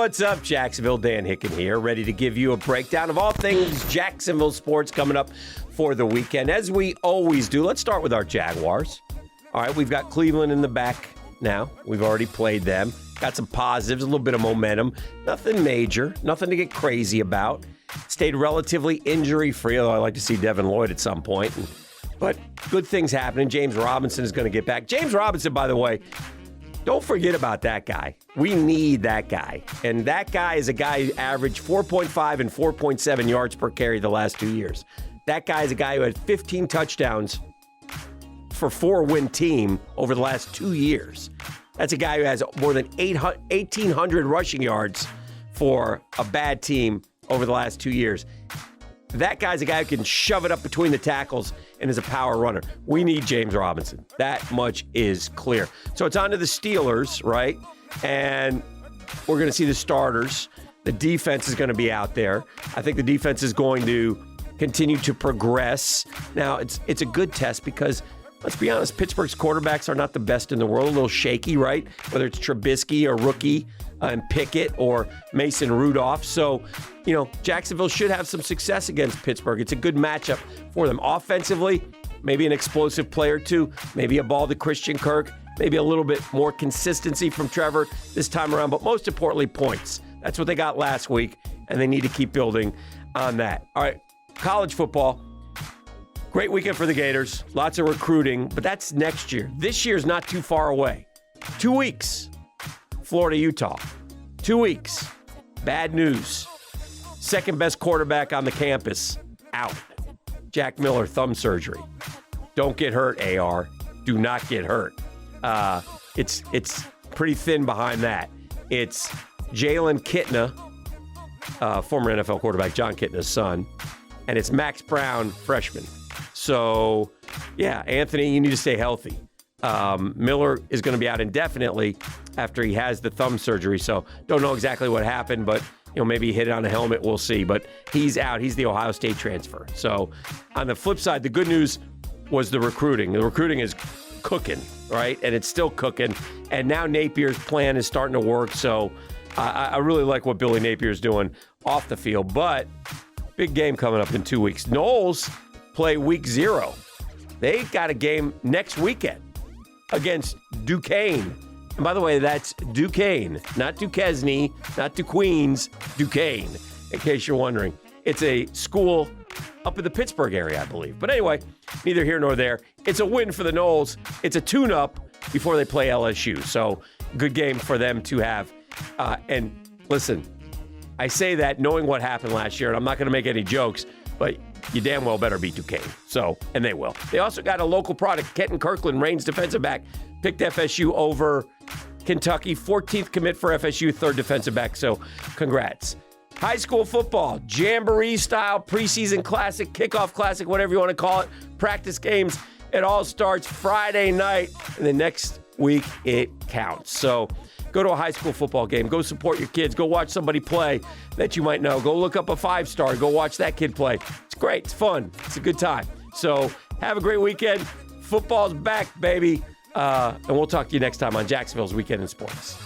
what's up, Jacksonville? Dan Hicken here, ready to give you a breakdown of all things Jacksonville sports coming up for the weekend. As we always do, let's start with our Jaguars. All right, we've got Cleveland in the back now. We've already played them. Got some positives, a little bit of momentum. Nothing major, nothing to get crazy about. Stayed relatively injury-free, although I'd like to see Devin Lloyd at some point. But good things happening. James Robinson is going to get back. James Robinson, by the way, don't forget about that guy. We need that guy. And that guy is a guy who averaged 4.5 and 4.7 yards per carry the last 2 years. That guy is a guy who had 15 touchdowns for a 4-win team over the last 2 years. That's a guy who has more than 1,800 rushing yards for a bad team over the last 2 years. That guy's a guy who can shove it up between the tackles and is a power runner. We need James Robinson. That much is clear. So it's on to the Steelers, right? And we're going to see the starters. The defense is going to be out there. I think the defense is going to continue to progress. Now, it's a good test because, let's be honest, Pittsburgh's quarterbacks are not the best in the world. A little shaky, right? Whether it's Trubisky or rookie and Pickett or Mason Rudolph. So, Jacksonville should have some success against Pittsburgh. It's a good matchup for them. Offensively, maybe an explosive player too. Maybe a ball to Christian Kirk. Maybe a little bit more consistency from Trevor this time around. But most importantly, points. That's what they got last week, and they need to keep building on that. All right, college football. Great weekend for the Gators. Lots of recruiting, but that's next year. This year's not too far away. 2 weeks. Florida, Utah. 2 weeks. Bad news. Second best quarterback on the campus out. Jack Miller, thumb surgery. Don't get hurt, AR. Do not get hurt. It's pretty thin behind that. It's Jalen Kitna, former NFL quarterback, John Kitna's son, and it's Max Brown, freshman. So, yeah, Anthony, you need to stay healthy. Miller is going to be out indefinitely after he has the thumb surgery. So, don't know exactly what happened, but maybe he hit it on a helmet. We'll see. But he's out. He's the Ohio State transfer. So, on the flip side, the good news was the recruiting. The recruiting is cooking, right? And it's still cooking. And now Napier's plan is starting to work. So, I really like what Billy Napier's doing off the field. But big game coming up in 2 weeks. Knowles play week 0. They got a game next weekend against Duquesne. And by the way, that's Duquesne, not Duquesne, not Duquesnes, Duquesne, in case you're wondering. It's a school up in the Pittsburgh area, I believe. But anyway, neither here nor there. It's a win for the Knowles. It's a tune-up before they play LSU. So good game for them to have. And listen, I say that knowing what happened last year, and I'm not going to make any jokes, but you damn well better beat Duquesne. So, and they will. They also got a local product. Kenton Kirkland, Reigns defensive back, picked FSU over Kentucky. 14th commit for FSU, third defensive back. So, congrats. High school football, jamboree style, preseason classic, kickoff classic, whatever you want to call it, practice games. It all starts Friday night, and the next week it counts. So, go to a high school football game. Go support your kids. Go watch somebody play that you might know. Go look up a 5-star. Go watch that kid play. It's great. It's fun. It's a good time. So have a great weekend. Football's back, baby. And we'll talk to you next time on Jacksonville's Weekend in Sports.